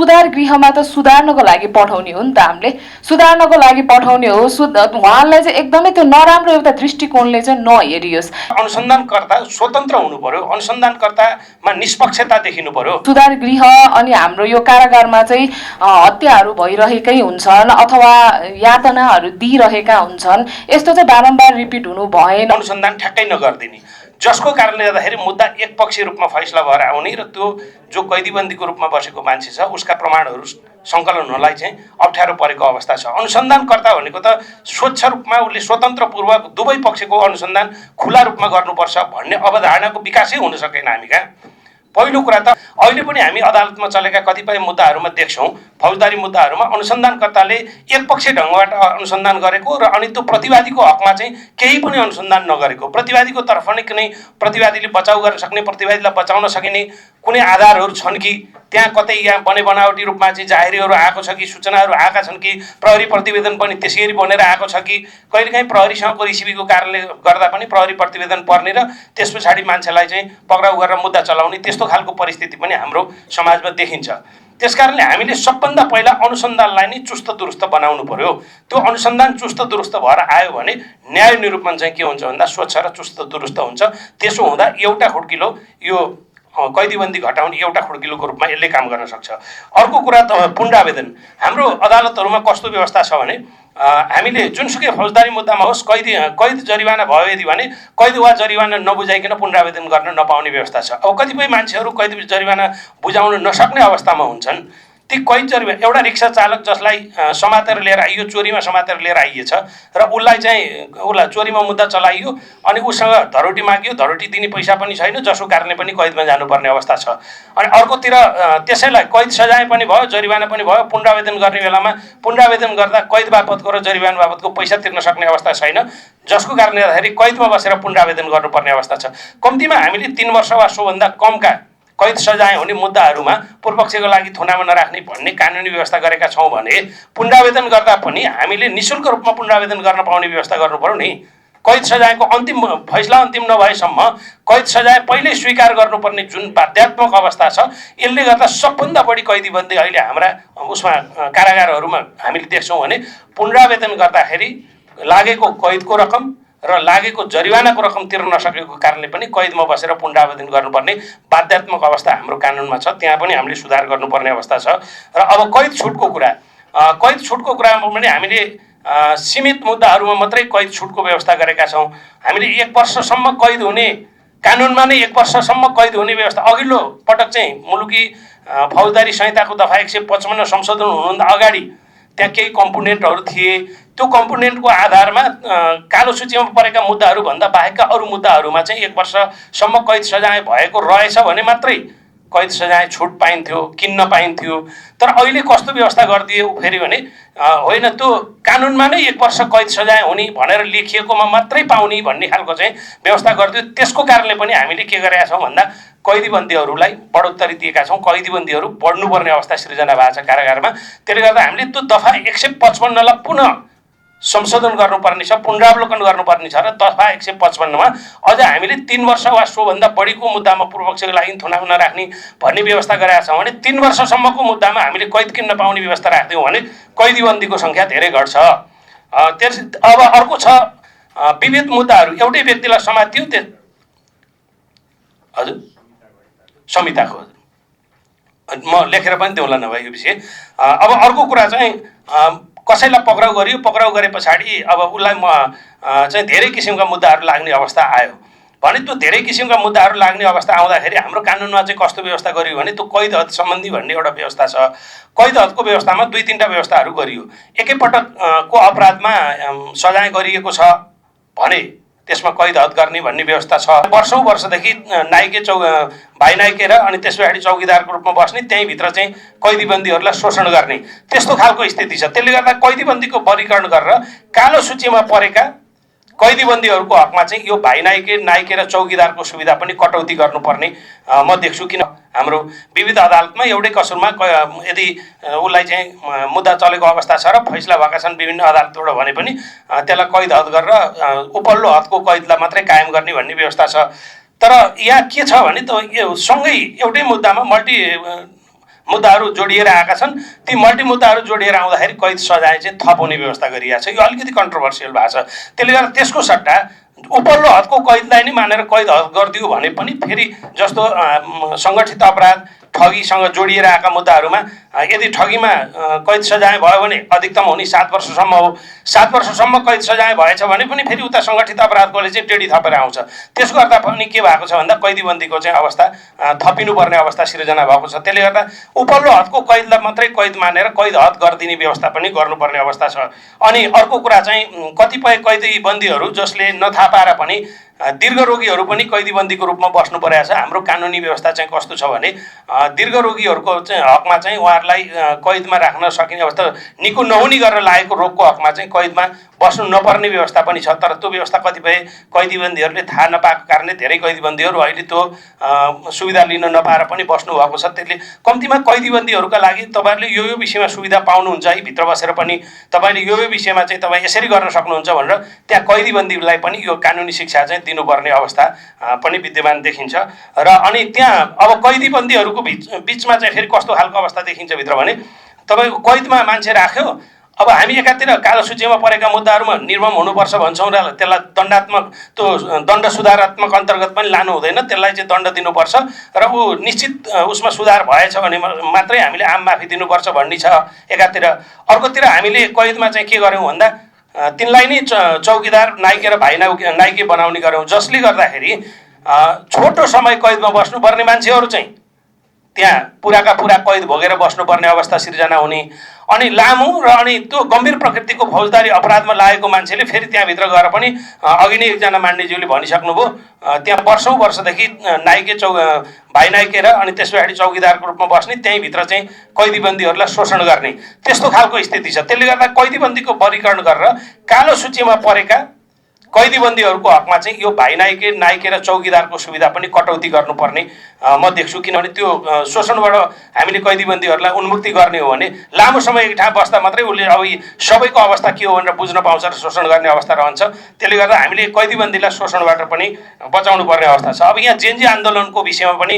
सुधार गृहमा त सुधार्नको लागि पठाउने हो नि त, हामीले सुधार्नको लागि पठाउने हो। उहाँलाई चाहिँ एकदमै त्यो नराम्रो एउटा दृष्टिकोणले चाहिँ नहेरियोस्। अनुसन्धानकर्ता स्वतन्त्र हुनु पर्यो, अनुसन्धानकर्तामा निष्पक्षता देखिनु पर्यो। सुधार गृह अनि हाम्रो यो कारागारमा चाहिँ हत्याहरू भइरहेकै हुन्छन् अथवा यातनाहरू दिइरहेका हुन्छन्, यस्तो चाहिँ बारम्बार रिपिट हुनु भएन। अनुसन्धान ठ्याक्कै नगरिदिने, जसको कारणले गर्दाखेरि मुद्दा एकपक्षीय रूपमा फैसला भएर आउने र त्यो जो कैदीबन्दीको रूपमा बसेको मान्छे छ उसका प्रमाणहरू सङ्कलन हुनलाई चाहिँ अप्ठ्यारो परेको अवस्था छ। अनुसन्धानकर्ता भनेको त स्वच्छ रूपमा उसले स्वतन्त्रपूर्वक दुवै पक्षको अनुसन्धान खुला रूपमा गर्नुपर्छ भन्ने अवधारणाको विकासै हुन सकेन हामी कहाँ। पहिलो कुरा त अहिले पनि हामी अदालतमा चलेका कतिपय मुद्दाहरूमा देख्छौँ, फौजदारी मुद्दाहरूमा अनुसन्धानकर्ताले एकपक्षीय ढङ्गबाट अनुसन्धान गरेको र अनि त्यो प्रतिवादीको हकमा चाहिँ केही पनि अनुसन्धान नगरेको, प्रतिवादीको तर्फ नै कुनै प्रतिवादीले बचाउ गर्न सक्ने, प्रतिवादीलाई बचाउन सकिने कुनै आधारहरू छन् कि त्यहाँ कतै यहाँ बनावटी रूपमा चाहिँ जाहेरीहरू आएको छ कि सूचनाहरू आएका छन् कि प्रहरी प्रतिवेदन पनि त्यसरी बनेर आएको छ कि कहिलेकाहीँ प्रहरीसँगको रिसिभीको कारणले गर्दा पनि प्रहरी प्रतिवेदन पर्ने र त्यस पछाडि मान्छेलाई चाहिँ पक्राउ गरेर मुद्दा चलाउने त्यस्तो खालको परिस्थिति पनि हाम्रो समाजमा देखिन्छ। त्यसकारणले हामीले सबभन्दा पहिला अनुसन्धानलाई नै चुस्त दुरुस्त बनाउनु पर्यो। त्यो अनुसन्धान चुस्त दुरुस्त भएर आयो भने न्याय निरूपण चाहिँ के हुन्छ भन्दा स्वच्छ र चुस्त दुरुस्त हुन्छ। त्यसो हुँदा एउटा खुड्किलो यो कैदीबन्दी घटाउने एउटा खुड्किलोको रूपमा यसले काम गर्न सक्छ। अर्को कुरा त पुनरावेदन। हाम्रो अदालतहरूमा कस्तो व्यवस्था छ भने हामीले जुनसुकै फौजदारी मुद्दामा होस् कैद जरिवाना भयो यदि भने कैद वा जरिवाना नबुझाइकन पुनरावेदन गर्न नपाउने व्यवस्था छ। अब कतिपय मान्छेहरू कैद जरिवाना बुझाउन नसक्ने अवस्थामा हुन्छन्। ती कैद जरिवाना एउटा रिक्सा चालक जसलाई समातेर लिएर आइयो, चोरीमा समातेर लिएर आइएछ र उसलाई चोरीमा मुद्दा चलाइयो अनि उसँग धरोटी माग्यो, धरोटी दिने पैसा पनि छैन, जसको कारणले पनि कैदमा जानुपर्ने अवस्था छ। अनि अर्कोतिर त्यसैलाई कैद सजाय पनि भयो, जरिवाना पनि भयो, पुनरावेदन गर्ने बेलामा पुनरावेदन गर्दा कैद बापतको र जरिवाना बापतको पैसा तिर्न सक्ने अवस्था छैन, जसको कारणले गर्दाखेरि कैदमा बसेर पुनरावेदन गर्नुपर्ने अवस्था छ। कम्तीमा हामीले 3 वर्ष वा सोभन्दा कमका कैद सजाय हुने मुद्दाहरूमा पूर्वपक्षको लागि थुनामा नराख्ने भन्ने कानुनी व्यवस्था गरेका छौँ भने पुनरावेदन गर्दा पनि हामीले निःशुल्क रूपमा पुनरावेदन गर्न पाउने व्यवस्था गर्नु पर्यो नि। कैद सजायको अन्तिम फैसला अन्तिम नभएसम्म कैद सजाय पहिल्यै स्वीकार गर्नुपर्ने जुन बाध्यात्मक अवस्था छ, यसले गर्दा सबभन्दा बढी कैदीबन्दी अहिले हाम्रा उसमा कारागारहरूमा हामीले देख्छौँ भने पुनरावेदन गर्दाखेरि लागेको कैदको रकम र लागेको जरिवानाको रकम तिर्न नसकेको कारणले पनि कैदमा बसेर पुनरावेदन गर्नुपर्ने बाध्यात्मक अवस्था हाम्रो कानुनमा छ। त्यहाँ पनि हामीले सुधार गर्नुपर्ने अवस्था छ। र अब कैद छुटको कुरामा पनि हामीले सीमित मुद्दाहरूमा मात्रै कैद छुटको व्यवस्था गरेका छौँ। हामीले 1 वर्षसम्म कैद हुने, कानुनमा नै 1 वर्षसम्म कैद हुने व्यवस्था अघिल्लो पटक चाहिँ मुलुकी फौजदारी संहिताको दफा 155 संशोधन हुनुभन्दा अगाडि त्यहाँ केही कम्पोनेन्टहरू थिए। त्यो कम्पोनेन्टको आधारमा कालो सूचीमा परेका मुद्दाहरूभन्दा बाहेकका अरू मुद्दाहरूमा चाहिँ 1 वर्षसम्म कैद सजाय भएको रहेछ भने मात्रै कैद सजाय छुट पाइन्थ्यो, किन्न पाइन्थ्यो। तर अहिले कस्तो व्यवस्था गरिदियो फेरि भने होइन, त्यो कानुनमा नै 1 वर्ष कैद सजाय हुने भनेर लेखिएकोमा मात्रै पाउने भन्ने खालको चाहिँ व्यवस्था गरिदियो। त्यसको कारणले पनि हामीले के गरेका छौँ भन्दा कैदीबन्दीहरूलाई बढोत्तरी दिएका छौँ। कैदीबन्दीहरू बढ्नुपर्ने अवस्था सृजना भएको छ कारागारमा। त्यसले गर्दा हामीले त्यो दफा 155 लाई पुनः संशोधन गर्नुपर्ने छ, पुनरावलोकन गर्नुपर्ने छ र दफा 155 मा अझ हामीले 3 वर्ष वा सोभन्दा बढीको मुद्दामा पूर्वपक्षको लागि थुनामा नराख्ने भन्ने व्यवस्था गरेका छौँ भने 3 वर्षसम्मको मुद्दामा हामीले कैद किन्न पाउने व्यवस्था राख्दियौँ भने कैदीबन्दीको सङ्ख्या धेरै घट्छ। अब अर्को छ विविध मुद्दाहरू। एउटै व्यक्तिलाई समातियो हजुर संहिताको, म लेखेर पनि देऊँला नभए यो विषय। अब अर्को कुरा चाहिँ कसैलाई पक्राउ गरियो, पक्राउ गरे पछाडि अब उसलाई चाहिँ धेरै किसिमका मुद्दाहरू लाग्ने अवस्था आयो भने त्यो धेरै किसिमका मुद्दाहरू लाग्ने अवस्था आउँदाखेरि हाम्रो कानुनमा चाहिँ कस्तो व्यवस्था गरियो भने त्यो कैद हद सम्बन्धी भन्ने एउटा व्यवस्था छ। कैद हदको व्यवस्थामा 2-3टा व्यवस्थाहरू गरियो। एकैपटकको अपराधमा सजाय गरिएको छ भने त्यसमा कैद हद गर्ने भन्ने व्यवस्था छ। वर्षौँदेखि भाइ नाइके र अनि त्यस पछाडि चौकीदारको रूपमा बस्ने, त्यहीँभित्र चाहिँ कैदीबन्दीहरूलाई शोषण गर्ने त्यस्तो खालको स्थिति छ। त्यसले गर्दा कैदीबन्दीको वर्गीकरण गरेर कालो सूचीमा परेका कैदीबन्दीहरूको हकमा चाहिँ यो भाइ नाइके र चौकीदारको सुविधा पनि कटौती गर्नुपर्ने म देख्छु। किन हाम्रो विविध अदालतमा एउटै कसुरमा यदि उसलाई चाहिँ मुद्दा चलेको अवस्था छ र फैसला भएका छन् विभिन्न अदालतबाट भने पनि त्यसलाई कैद हद गरेर उपल्लो हदको कैदलाई मात्रै कायम गर्ने भन्ने व्यवस्था छ। तर यहाँ के छ भने त यो सँगै एउटै मुद्दामा मुद्दाहरू जोडिएर आएका छन्। ती मल्टी मुद्दाहरू जोडिएर आउँदाखेरि कैद सजाय चाहिँ थप हुने व्यवस्था गरिएको छ। यो अलिकति कन्ट्रोभर्सियल भएको छ। त्यसले गर्दा त्यसको सट्टा उपल्लो हदको कैदलाई नै मानेर कैद हद गरिदियो भने पनि फेरि जस्तो सङ्गठित अपराध ठगीसँग जोडिएर आएका मुद्दाहरूमा यदि ठगीमा कैद सजाय भयो भने अधिकतम हुने 7 वर्षसम्म हो। 7 वर्षसम्म कैद सजाय भएछ भने पनि फेरि उता सङ्गठित अपराधकोले चाहिँ टेढी थपेर आउँछ। त्यसको गर्दा पनि के भएको छ भन्दा कैदीबन्दीको चाहिँ अवस्था थपिनुपर्ने अवस्था सिर्जना भएको छ। त्यसले गर्दा उपल्लो हदको कैदलाई मात्रै कैद मानेर कैद हद गरिदिने व्यवस्था पनि गर्नुपर्ने अवस्था छ। अनि अर्को कुरा चाहिँ कतिपय कैदीबन्दीहरू जसले नथाहा पाएर पनि दीर्घरोगीहरू पनि कैदीबन्दीको रूपमा बस्नु परेको छ। हाम्रो कानुनी व्यवस्था चाहिँ कस्तो छ भने दीर्घरोगीहरूको चाहिँ हकमा चाहिँ उहाँहरूलाई कैदमा राख्न सकिने अवस्था निको नहुने गरेर लागेको रोगको हकमा चाहिँ कैदमा बस्नु नपर्ने व्यवस्था पनि छ। तर त्यो व्यवस्था कतिपय कैदीबन्दीहरूले थाहा नपाएको कारणले धेरै कैदीबन्दीहरू अहिले त्यो सुविधा लिन नपाएर पनि बस्नु भएको छ। त्यसले कम्तीमा कैदीबन्दीहरूका लागि तपाईँहरूले यो विषयमा सुविधा पाउनुहुन्छ है, भित्र बसेर पनि तपाईँले यो विषयमा चाहिँ तपाईँ यसरी गर्न सक्नुहुन्छ भनेर त्यहाँ कैदीबन्दीलाई पनि यो कानुनी शिक्षा चाहिँ दिनुपर्ने अवस्था पनि विद्यमान देखिन्छ। र अनि त्यहाँ अब कैदीबन्दीहरूको बिचमा चाहिँ फेरि कस्तो खालको अवस्था देखिन्छ भित्र भने तपाईँको कैदमा मान्छे राख्यो। अब हामी एकातिर कालो सूचीमा परेका मुद्दाहरूमा निर्मम हुनुपर्छ भन्छौँ र त्यसलाई दण्डात्मक त्यो दण्ड सुधारात्मक अन्तर्गत पनि लानु हुँदैन, त्यसलाई चाहिँ दण्ड दिनुपर्छ र ऊ निश्चित उसमा सुधार भएछ भने मात्रै हामीले आम माफी दिनुपर्छ भन्ने छ एकातिर। अर्कोतिर हामीले कैदमा चाहिँ के गर्यौँ भन्दा तिनलाई नै चौकीदार नाइके र भाइ नाइके बनाउने गऱ्यौँ, जसले गर्दाखेरि छोटो समय कैदमा बस्नुपर्ने मान्छेहरू चाहिँ त्यहाँ पुराका पुरा कैद भोगेर बस्नुपर्ने अवस्था सिर्जना हुने। अनि लामो र अनि त्यो गम्भीर प्रकृतिको फौजदारी अपराधमा लागेको मान्छेले फेरि त्यहाँभित्र गएर पनि अघि नै एकजना मान्यज्यूले भनिसक्नुभयो त्यहाँ वर्षौँदेखि नाइके भाइ नाइके र अनि त्यस पछाडि चौकीदारको रूपमा बस्ने, त्यहीँभित्र चाहिँ कैदीबन्दीहरूलाई शोषण गर्ने त्यस्तो खालको स्थिति छ। त्यसले गर्दा कैदीबन्दीको वर्गीकरण गरेर कालो सूचीमा परेका कैदीबन्दीहरूको हकमा चाहिँ यो भाइ नाइके र चौकीदारको सुविधा पनि कटौती गर्नुपर्ने म देख्छु। किनभने त्यो शोषणबाट हामीले कैदीबन्दीहरूलाई उन्मुक्ति गर्ने हो भने लामो समय एक ठाउँ बस्दा मात्रै उसले अब सबैको अवस्था के हो भनेर बुझ्न पाउँछ र शोषण गर्ने अवस्था रहन्छ। त्यसले गर्दा हामीले कैदीबन्दीलाई शोषणबाट पनि बचाउनु पर्ने अवस्था छ। अब यहाँ जेनजी आन्दोलनको विषयमा पनि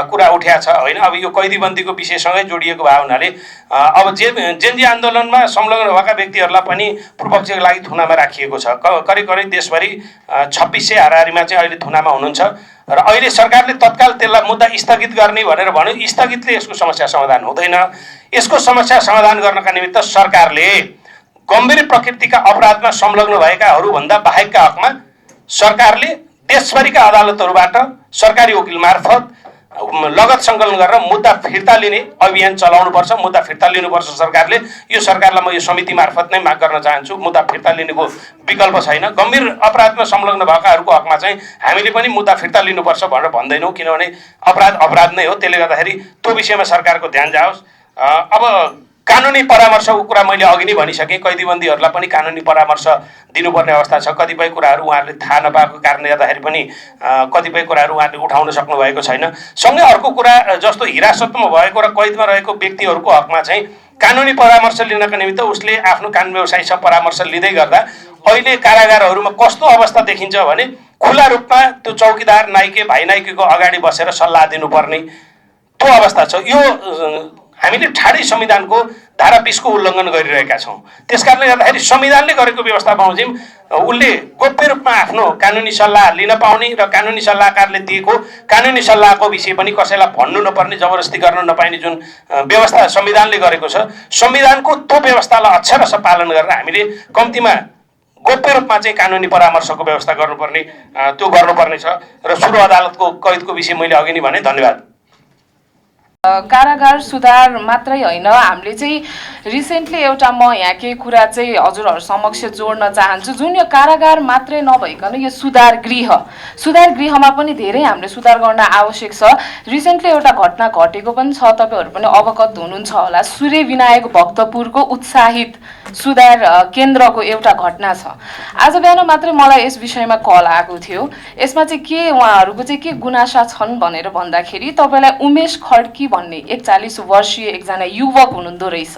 कुरा उठ्या छ होइन। अब यो कैदीबन्दीको विषयसँगै जोडिएको भए हुनाले अब जेनजी आन्दोलनमा संलग्न भएका व्यक्तिहरूलाई पनि पूर्वपक्षको लागि थुनामा राखिएको छ। करिब देशभरि 2600 हाराहारीमा चाहिँ अहिले थुनामा हुनुहुन्छ र अहिले सरकारले तत्काल त्यसलाई मुद्दा स्थगित गर्ने भनेर भन्यो। स्थगितले यसको समस्या समाधान हुँदैन। यसको समस्या समाधान गर्नका निमित्त सरकारले गम्भीर प्रकृतिका अपराधमा संलग्न भएकाहरूभन्दा बाहेकका हकमा सरकारले देशभरिका अदालतहरूबाट सरकारी वकिल मार्फत लगत सङ्कलन गरेर मुद्दा फिर्ता लिने अभियान चलाउनुपर्छ। मुद्दा फिर्ता लिनुपर्छ सरकारले। यो सरकारलाई म यो समिति मार्फत नै माग गर्न चाहन्छु। मुद्दा फिर्ता लिनेको विकल्प छैन। गम्भीर अपराधमा संलग्न भएकाहरूको हकमा चाहिँ हामीले पनि मुद्दा फिर्ता लिनुपर्छ भनेर भन्दैनौँ, किनभने अपराध नै हो। त्यसले गर्दाखेरि त्यो विषयमा सरकारको ध्यान जाओस्। अब कानुनी परामर्शको कुरा मैले अघि नै भनिसकेँ। कैदीबन्दीहरूलाई पनि कानुनी परामर्श दिनुपर्ने अवस्था छ। कतिपय कुराहरू उहाँहरूले थाहा नपाएको कारणले गर्दाखेरि पनि कतिपय कुराहरू उहाँहरूले उठाउन सक्नु भएको छैन। सँगै अर्को कुरा जस्तो हिरासतमा भएको र कैदमा रहेको व्यक्तिहरूको हकमा चाहिँ कानुनी परामर्श लिनका निमित्त उसले आफ्नो कानुन व्यवसायीसँग परामर्श लिँदै गर्दा अहिले कारागारहरूमा कस्तो अवस्था देखिन्छ भने खुला रूपमा त्यो चौकीदार नाइके भाइ नाइकेको अगाडि बसेर सल्लाह दिनुपर्ने त्यो अवस्था छ। यो हामीले ठाडै संविधानको धारा 20 को उल्लङ्घन गरिरहेका छौँ। त्यसकारणले गर्दाखेरि संविधानले गरेको व्यवस्था बमोजिम उसले गोप्य रूपमा आफ्नो कानुनी सल्लाह लिन पाउने र कानुनी सल्लाहकारले दिएको कानुनी सल्लाहको विषय पनि कसैलाई भन्नु नपर्ने, जबरजस्ती गर्न नपाइने जुन व्यवस्था संविधानले गरेको छ, संविधानको त्यो व्यवस्थालाई अक्षरशः पालन गरेर हामीले कम्तीमा गोप्य रूपमा चाहिँ कानुनी परामर्शको व्यवस्था गर्नुपर्ने त्यो गर्नुपर्ने छ। र सुरु अदालतको कैदको विषय मैले अघि नै भने। धन्यवाद। कारागार सुधार मात्रै होइन, हामीले चाहिँ रिसेन्टली एउटा म यहाँ केही कुरा चाहिँ हजुरहरू समक्ष जोड्न चाहन्छु। जुन यो कारागार मात्रै नभइकन यो सुधार गृहमा पनि धेरै हामीले सुधार गर्न आवश्यक छ। रिसेन्टली एउटा घटना घटेको पनि छ, तपाईँहरू पनि अवगत हुनुहुन्छ होला। सूर्य विनायक भक्तपुरको उत्साहित सुधार केन्द्रको एउटा घटना छ। आज बिहान मात्रै मलाई यस विषयमा कल आएको थियो। यसमा चाहिँ के उहाँहरूको चाहिँ के गुनासा छन् भनेर भन्दाखेरि तपाईँलाई उमेश खड्की भन्ने 41 वर्षीय एकजना युवक हुनुहुँदो रहेछ।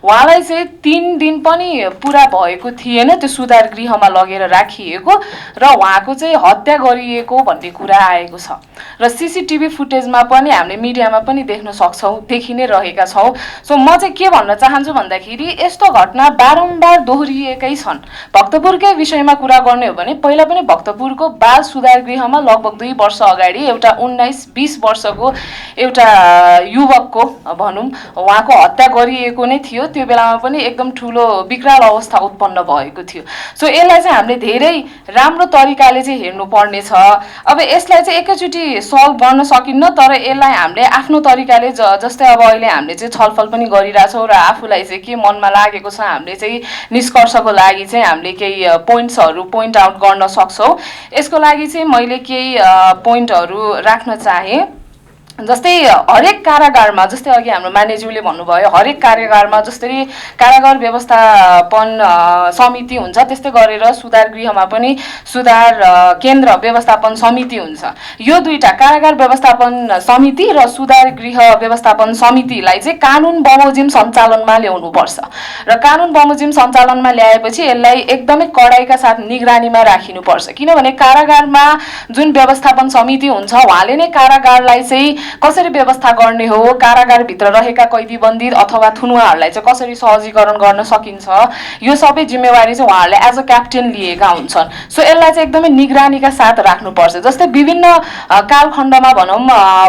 उहाँलाई चाहिँ 3 दिन पनि पुरा भएको थिएन त्यो सुधार गृहमा लगेर राखिएको र उहाँको चाहिँ हत्या गरिएको भन्ने कुरा आएको छ र सीसीटीभी फुटेजमा पनि हामीले मिडियामा पनि देख्न सक्छौँ, देखि नै रहेका छौँ। सो म चाहिँ के भन्न चाहन्छु भन्दाखेरि यस्तो घटना बारम्बार दोहोरिएकै छन्। भक्तपुरकै विषयमा कुरा गर्ने हो भने पहिला पनि भक्तपुरको बाल सुधार गृहमा लगभग 2 वर्ष अगाडि एउटा 19-20 वर्षको एउटा युवकको भनौँ उहाँको हत्या गरिएको नै थियो। त्यो बेलामा पनि एकदम ठुलो विकराल अवस्था उत्पन्न भएको थियो। सो यसलाई चाहिँ हामीले धेरै राम्रो तरिकाले चाहिँ हेर्नुपर्ने छ। अब यसलाई चाहिँ एकैचोटि सल्भ गर्न सकिन्न, तर यसलाई हामीले आफ्नो तरिकाले जस्तै अब अहिले हामीले चाहिँ छलफल पनि गरिरहेछौँ र आफूलाई चाहिँ के मनमा लागेको छ हामीले चाहिँ निष्कर्षको लागि चाहिँ हामीले केही पोइन्ट्सहरू पोइन्ट आउट गर्न सक्छौँ। यसको लागि चाहिँ मैले केही पोइन्टहरू राख्न चाहेँ। जस्तै हरेक कारागारमा, जस्तै अघि हाम्रो मान्यज्यूले भन्नुभयो, हरेक कारागारमा जसरी कारागार व्यवस्थापन समिति हुन्छ त्यस्तै गरेर सुधार गृहमा पनि सुधार केन्द्र व्यवस्थापन समिति हुन्छ। यो दुईटा कारागार व्यवस्थापन समिति र सुधार गृह व्यवस्थापन समितिलाई चाहिँ कानुन बमोजिम सञ्चालनमा ल्याउनुपर्छ र कानुन बमोजिम सञ्चालनमा ल्याएपछि यसलाई एकदमै कडाइका साथ निगरानीमा राखिनुपर्छ। किनभने कारागारमा जुन व्यवस्थापन समिति हुन्छ उहाँले नै कारागारलाई चाहिँ कसरी व्यवस्था गर्ने हो, कारागारभित्र रहेका कैदीबन्दी अथवा थुनुवाहरूलाई चाहिँ कसरी सहजीकरण गर्न सकिन्छ, यो सबै जिम्मेवारी चाहिँ उहाँहरूले एज अ क्याप्टेन लिएका हुन्छन्। सो यसलाई चाहिँ एकदमै निगरानीका साथ राख्नुपर्छ। जस्तै विभिन्न कालखण्डमा भनौँ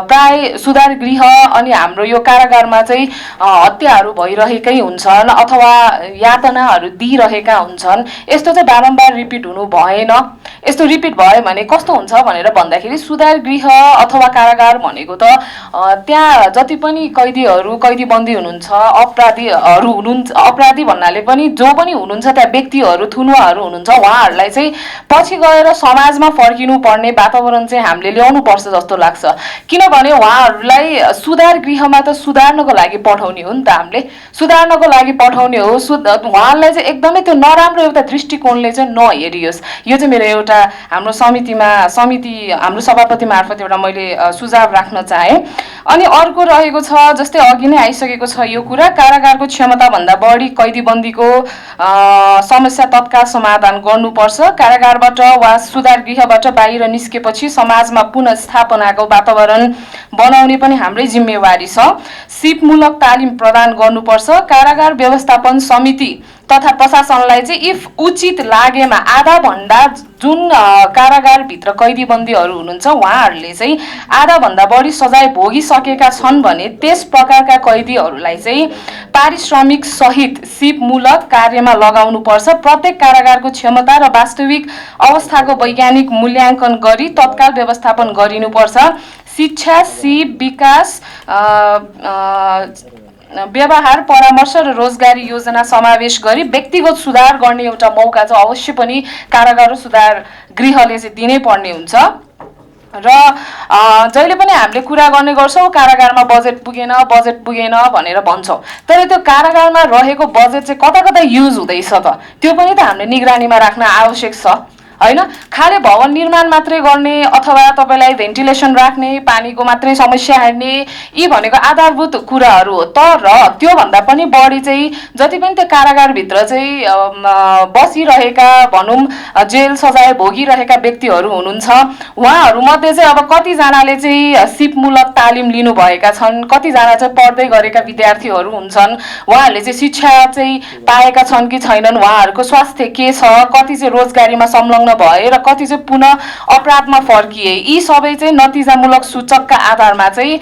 प्राय सुधार गृह अनि हाम्रो यो कारागारमा चाहिँ हत्याहरू भइरहेकै हुन्छन् अथवा यातनाहरू दिइरहेका हुन्छन्। यस्तो चाहिँ बारम्बार रिपिट हुनु भएन। यस्तो रिपिट भयो भने कस्तो हुन्छ भनेर भन्दाखेरि सुधार गृह अथवा कारागार भनेको त त्यहाँ जति पनि कैदीबन्दी हुनुहुन्छ, अपराधीहरू हुनुहुन्छ, अपराधी भन्नाले पनि जो पनि हुनुहुन्छ त्यहाँ व्यक्तिहरू थुनुवाहरू हुनुहुन्छ, उहाँहरूलाई चाहिँ पछि गएर समाजमा फर्किनु पर्ने वातावरण चाहिँ हामीले ल्याउनु पर्छ जस्तो लाग्छ। किनभने उहाँहरूलाई सुधार गृहमा त सुधार्नको लागि पठाउने हो नि त, हामीले सुधार्नको लागि पठाउने हो। उहाँहरूलाई चाहिँ एकदमै त्यो नराम्रो एउटा दृष्टिकोणले चाहिँ नहेरियोस्। यो चाहिँ मेरो एउटा हाम्रो समिति हाम्रो सभापति मार्फत एउटा मैले सुझाव राख्न चाहेँ। अनि अर्को रहेको छ, जस्तै अघि नै आइसकेको छ यो कुरा, कारागारको क्षमताभन्दा बढी कैदीबन्दीको समस्या तत्काल समाधान गर्नुपर्छ। कारागारबाट वा सुधार गृहबाट बाहिर निस्केपछि समाजमा पुनःस्थापनाको वातावरण बनाउने पनि हाम्रै जिम्मेवारी छ। सिपमूलक तालिम प्रदान गर्नुपर्छ। कारागार व्यवस्थापन समिति तथा प्रशासनलाई चाहिँ इफ उचित लागेमा आधा भन्दा जुन कारागारभित्र कैदीबन्दीहरू हुनुहुन्छ उहाँहरूले चाहिँ आधा भन्दा बढी सजाय भोगिसकेका छन् भने त्यस प्रकारका कैदीहरूलाई चाहिँ पारिश्रमिक सहित सिपमूलक कार्यमा लगाउनुपर्छ। प्रत्येक कारागारको क्षमता र वास्तविक अवस्थाको वैज्ञानिक मूल्याङ्कन गरी तत्काल व्यवस्थापन गरिनुपर्छ। शिक्षा, सिप, विकास, व्यवहार परामर्श र रोजगारी योजना समावेश गरी व्यक्तिगत सुधार गर्ने एउटा मौका चाहिँ अवश्य पनि कारागार सुधार गृहले चाहिँ दिनै पर्ने हुन्छ। र जहिले पनि हामीले कुरा गर्ने गर्छौँ कारागारमा बजेट पुगेन भनेर भन्छौँ, तर त्यो कारागारमा रहेको बजेट चाहिँ कता कता युज हुँदैछ त त्यो पनि त हामीले निगरानीमा राख्न आवश्यक छ हैन। खाली भवन निर्माण मात्रै गर्ने अथवा तपाईलाई भेन्टिलेसन राख्ने, पानीको मात्रै समस्या हेर्ने यी भनेको आधारभूत कुराहरू हो, तर त्यो भन्दा पनि बढी चाहिँ जति पनि त्यो कारागारभित्र चाहिँ बसिरहेका भनौँ जेल सजाय भोगिरहेका व्यक्तिहरू हुनुहुन्छ उहाँहरूमध्ये चाहिँ अब कतिजनाले चाहिँ सिपमूलक तालिम लिनुभएका छन्, कतिजना चाहिँ पढ्दै गरेका विद्यार्थीहरू हुन्छन्, उहाँहरूले चाहिँ शिक्षा चाहिँ पाएका छन् कि छैनन्, उहाँहरूको स्वास्थ्य के छ, कति चाहिँ रोजगारीमा संलग्न भए र कति चाहिँ पुनः अपराधमा फर्किए, यी सबै चाहिँ नतिजामूलक सूचकका आधारमा चाहिँ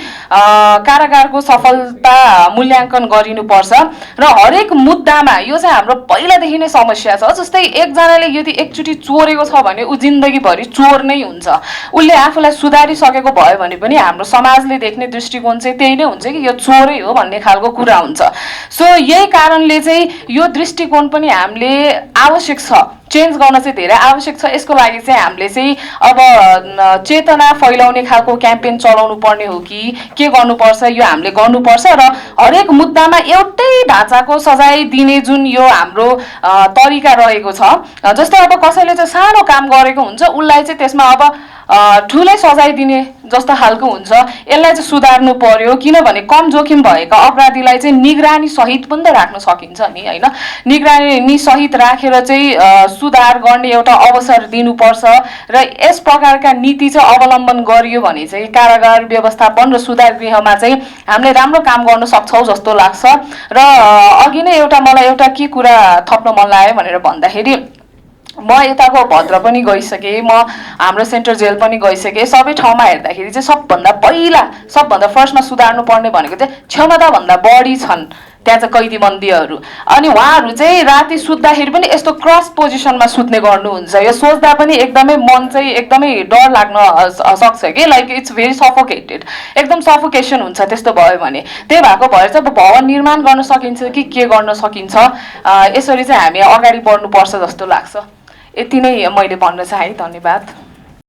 कारागारको सफलता मूल्याङ्कन गरिनुपर्छ। र हरेक मुद्दामा यो चाहिँ हाम्रो पहिलादेखि नै समस्या छ। जस्तै एकजनाले यदि एकचोटि चोरेको छ भने ऊ जिन्दगीभरि चोर नै हुन्छ, उसले आफूलाई सुधारिसकेको भयो भने पनि हाम्रो समाजले देख्ने दृष्टिकोण चाहिँ त्यही नै हुन्छ कि यो चोरै हो भन्ने खालको कुरा हुन्छ। सो यही कारणले चाहिँ यो दृष्टिकोण पनि हामीले आवश्यक छ, चेन्ज गर्न चाहिँ धेरै आवश्यक छ। यसको लागि चाहिँ हामीले चाहिँ अब चेतना फैलाउने खालको क्याम्पेन चलाउनु पर्ने हो कि के गर्नुपर्छ यो हामीले गर्नुपर्छ। र हरेक मुद्दामा एउटै ढाँचाको सजाय दिने जुन यो हाम्रो तरिका रहेको छ, जस्तै अब कसैले चाहिँ सानो काम गरेको हुन्छ उसलाई चाहिँ त्यसमा अब ठुलै सजाय दिने जस्तो खालको हुन्छ। यसलाई चाहिँ सुधार्नु पर्यो, किनभने कम जोखिम भएका अपराधीलाई चाहिँ निगरानी सहित पनि त राख्न सकिन्छ नि होइन। निगरानी सहित राखेर चाहिँ सुधार गर्ने एउटा अवसर दिनुपर्छ र यस प्रकारका नीति चाहिँ अवलम्बन गरियो भने चाहिँ कारागार व्यवस्थापन र सुधार गृहमा चाहिँ हामीले राम्रो काम गर्न सक्छौँ जस्तो लाग्छ। र अघि नै मलाई एउटा के कुरा थप्न मन लाग्यो भनेर भन्दाखेरि, म यताको भद्र पनि गइसकेँ, म हाम्रो सेन्ट्रल जेल पनि गइसकेँ। सबै ठाउँमा हेर्दाखेरि चाहिँ सबभन्दा फर्स्टमा सुधार्नु पर्ने भनेको चाहिँ क्षमताभन्दा बढी छन् त्यहाँ चाहिँ कैदीबन्दीहरू। अनि उहाँहरू चाहिँ राति सुत्दाखेरि पनि यस्तो क्रस पोजिसनमा सुत्ने गर्नुहुन्छ। यो सोच्दा पनि एकदमै मन चाहिँ एकदमै डर लाग्न सक्छ कि, लाइक इट्स भेरी सफोकेटेड, एकदम सफोकेसन हुन्छ त्यस्तो भयो भने। त्यही भएको भएर चाहिँ अब भवन निर्माण गर्न सकिन्छ कि के गर्न सकिन्छ, यसरी चाहिँ हामी अगाडि बढ्नुपर्छ जस्तो लाग्छ। यति नै मैले भन्न चाहेँ। धन्यवाद।